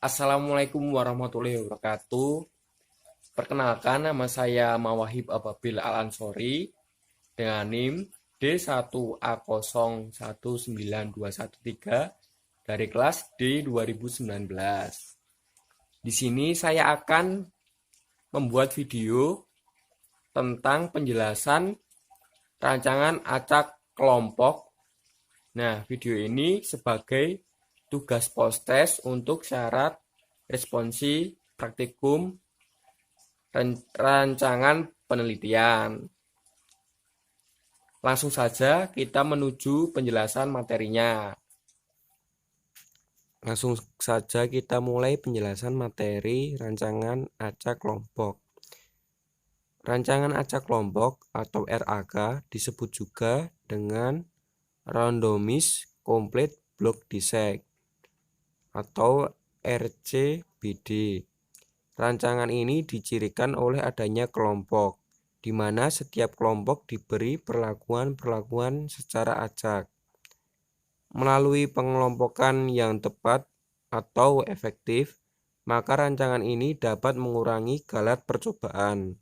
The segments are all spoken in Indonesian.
Assalamualaikum warahmatullahi wabarakatuh. Perkenalkan, nama saya Mawahib Ababil Al-Ansori dengan NIM D1A019213 dari kelas D 2019. Di sini saya akan membuat video tentang penjelasan rancangan acak kelompok. Nah, video ini sebagai tugas post-test untuk syarat responsi praktikum rancangan penelitian. Langsung saja kita menuju penjelasan materinya. Langsung saja kita mulai penjelasan materi rancangan acak kelompok. Rancangan acak kelompok atau RAK disebut juga dengan Randomized Complete Block Disect atau RCBD. Rancangan ini dicirikan oleh adanya kelompok, di mana setiap kelompok diberi perlakuan-perlakuan secara acak. Melalui pengelompokan yang tepat atau efektif, maka rancangan ini dapat mengurangi galat percobaan.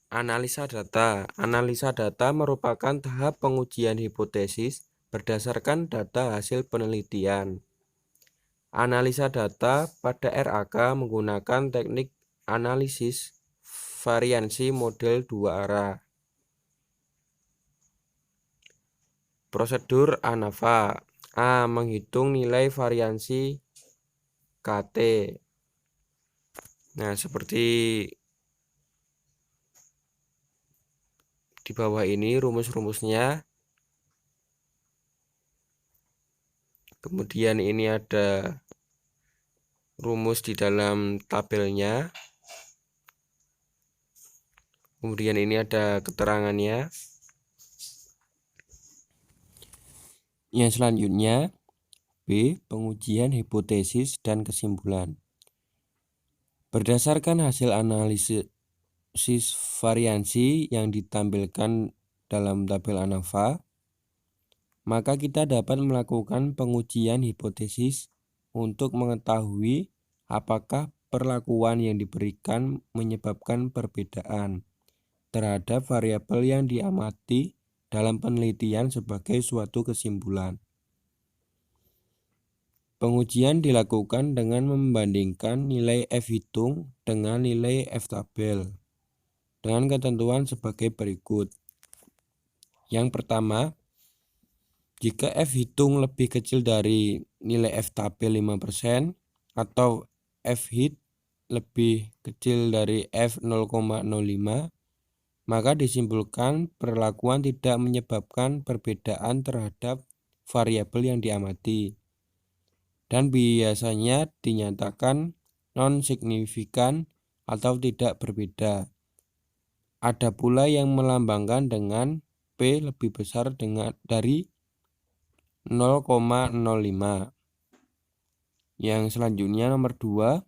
Analisa data. Analisa data merupakan tahap pengujian hipotesis berdasarkan data hasil penelitian. Analisa data pada RAK menggunakan teknik analisis variansi model dua arah. Prosedur ANAVA. A. Menghitung nilai variansi KT. Nah, seperti di bawah ini rumus-rumusnya. Kemudian ini ada rumus di dalam tabelnya. Kemudian ini ada keterangannya. Yang selanjutnya, B. Pengujian hipotesis dan kesimpulan. Berdasarkan hasil analisis variansi yang ditampilkan dalam tabel ANAVA, maka kita dapat melakukan pengujian hipotesis untuk mengetahui apakah perlakuan yang diberikan menyebabkan perbedaan terhadap variabel yang diamati dalam penelitian sebagai suatu kesimpulan. Pengujian dilakukan dengan membandingkan nilai F hitung dengan nilai F tabel dengan ketentuan sebagai berikut. Yang pertama, jika F hitung lebih kecil dari nilai F tabel 5% atau F hit lebih kecil dari F 0,05, maka disimpulkan perlakuan tidak menyebabkan perbedaan terhadap variabel yang diamati dan biasanya dinyatakan non-signifikan atau tidak berbeda. Ada pula yang melambangkan dengan P lebih besar dari 0,05. Yang selanjutnya nomor 2,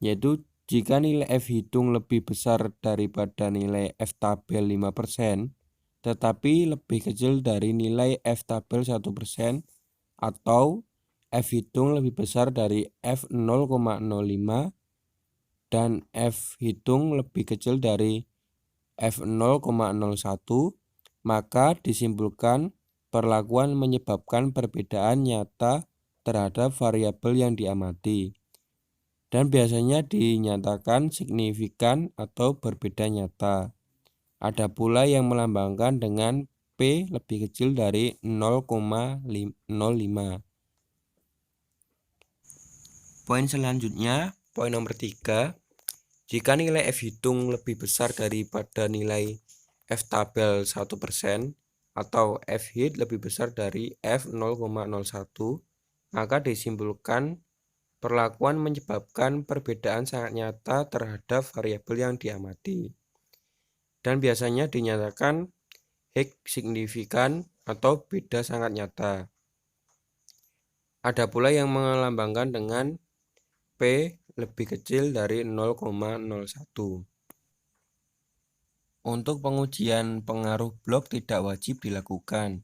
yaitu jika nilai F hitung lebih besar daripada nilai F tabel 5%, tetapi lebih kecil dari nilai F tabel 1%, atau F hitung lebih besar dari F 0,05 dan F hitung lebih kecil dari F 0,01, maka disimpulkan perlakuan menyebabkan perbedaan nyata terhadap variabel yang diamati dan biasanya dinyatakan signifikan atau berbeda nyata. Ada pula yang melambangkan dengan P lebih kecil dari 0,05. Poin selanjutnya, poin nomor 3, jika nilai F hitung lebih besar daripada nilai F tabel 1% atau F hit lebih besar dari F 0,01, maka disimpulkan perlakuan menyebabkan perbedaan sangat nyata terhadap variabel yang diamati dan biasanya dinyatakan signifikan atau beda sangat nyata. Ada pula yang melambangkan dengan P lebih kecil dari 0,01. Untuk pengujian pengaruh blok tidak wajib dilakukan.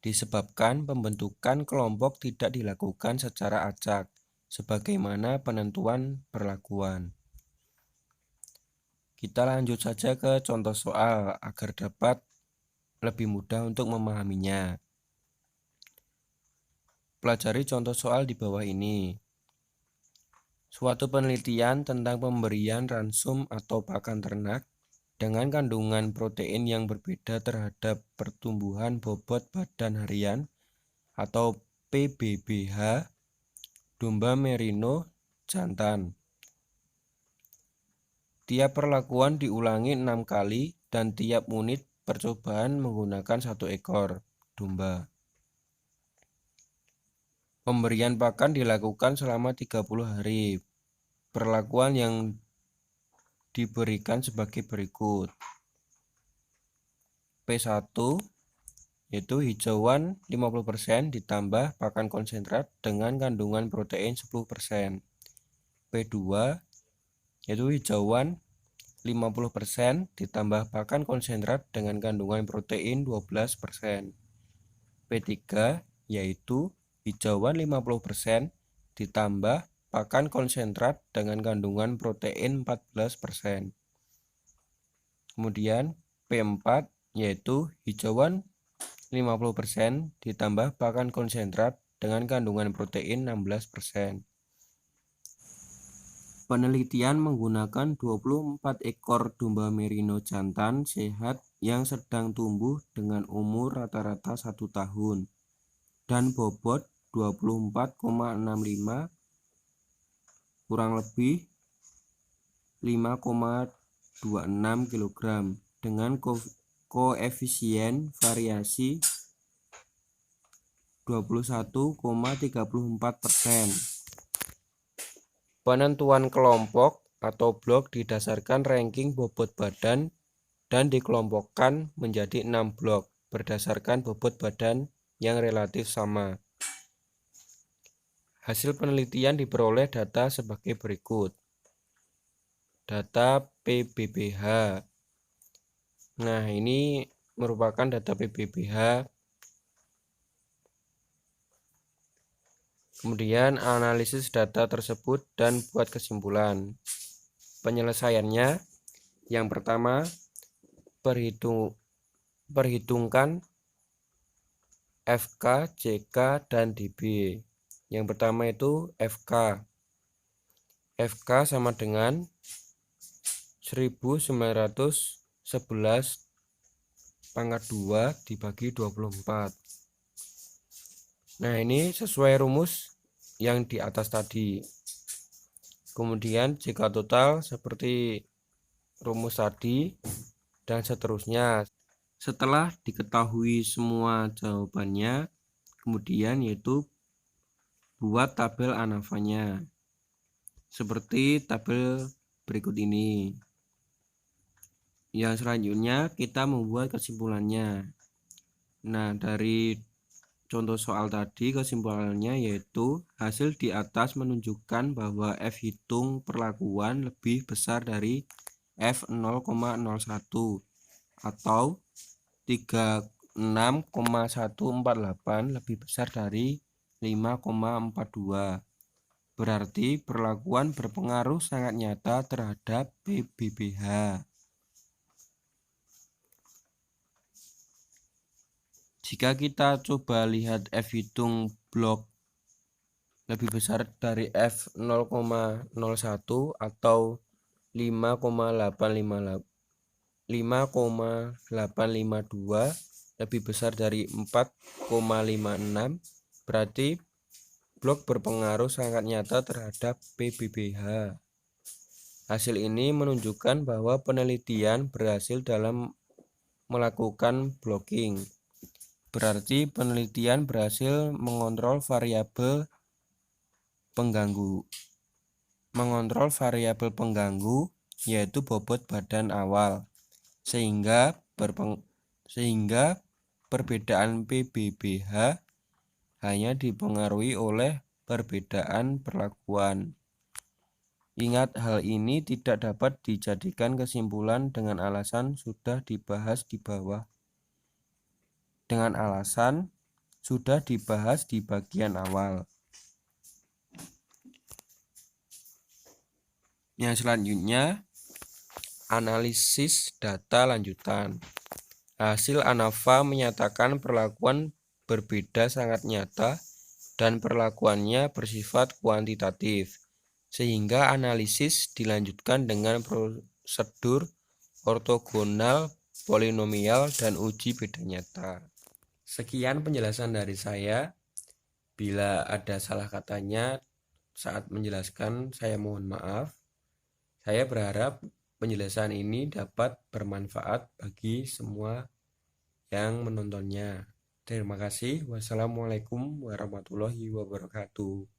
disebabkan pembentukan kelompok tidak dilakukan secara acak, sebagaimana penentuan perlakuan. Kita lanjut saja ke contoh soal agar dapat lebih mudah untuk memahaminya. Pelajari contoh soal di bawah ini. Suatu penelitian tentang pemberian ransum atau pakan ternak dengan kandungan protein yang berbeda terhadap pertumbuhan bobot badan harian atau PBBH domba merino jantan. Tiap perlakuan diulangi 6 kali dan tiap unit percobaan menggunakan 1 ekor domba. Pemberian pakan dilakukan selama 30 hari. Perlakuan yang diberikan sebagai berikut. P1 yaitu hijauan 50% ditambah pakan konsentrat dengan kandungan protein 10%. P2 yaitu hijauan 50% ditambah pakan konsentrat dengan kandungan protein 12%. P3 yaitu hijauan 50% ditambah pakan konsentrat dengan kandungan protein 14%. Kemudian P4 yaitu hijauan 50% ditambah pakan konsentrat dengan kandungan protein 16%. Penelitian menggunakan 24 ekor domba merino jantan sehat yang sedang tumbuh dengan umur rata-rata 1 tahun dan bobot 24,65 kurang lebih 5,26 kg dengan koefisien variasi 21,34%. Penentuan kelompok atau blok didasarkan ranking bobot badan dan dikelompokkan menjadi 6 blok berdasarkan bobot badan yang relatif sama. Hasil penelitian diperoleh data sebagai berikut. Data PBBH. Nah, ini merupakan data PBBH. Kemudian analisis data tersebut dan buat kesimpulan. Penyelesaiannya, yang pertama, perhitungkan FK, JK, dan DB. Yang pertama itu FK. FK sama dengan 1911 pangkat 2 dibagi 24. Nah, ini sesuai rumus yang di atas tadi. Kemudian jika total seperti rumus tadi dan seterusnya. Setelah diketahui semua jawabannya, kemudian yaitu buat tabel ANAFA-nya. Seperti tabel berikut ini. Yang selanjutnya kita membuat kesimpulannya. Nah, dari contoh soal tadi kesimpulannya yaitu hasil di atas menunjukkan bahwa F hitung perlakuan lebih besar dari F 0,01 atau 36,148 lebih besar dari 5,42. Berarti perlakuan berpengaruh sangat nyata terhadap PBBH. Jika kita coba lihat F hitung blok lebih besar dari F 0,01 atau 5,852 lebih besar dari 4,56, berarti blok berpengaruh sangat nyata terhadap PBBH. Hasil ini menunjukkan bahwa penelitian berhasil dalam melakukan blocking. Berarti penelitian berhasil mengontrol variabel pengganggu. Mengontrol variabel pengganggu yaitu bobot badan awal. Sehingga perbedaan PBBH hanya dipengaruhi oleh perbedaan perlakuan. Ingat, hal ini tidak dapat dijadikan kesimpulan dengan alasan sudah dibahas di bawah. Dengan alasan sudah dibahas di bagian awal. Yang selanjutnya, analisis data lanjutan. Hasil ANAFA menyatakan perlakuan berbeda sangat nyata dan perlakuannya bersifat kuantitatif, sehingga analisis dilanjutkan dengan prosedur ortogonal, polinomial, dan uji beda nyata. Sekian penjelasan dari saya. Bila ada salah katanya saat menjelaskan, saya mohon maaf. Saya berharap penjelasan ini dapat bermanfaat bagi semua yang menontonnya. Terima kasih. Wassalamualaikum warahmatullahi wabarakatuh.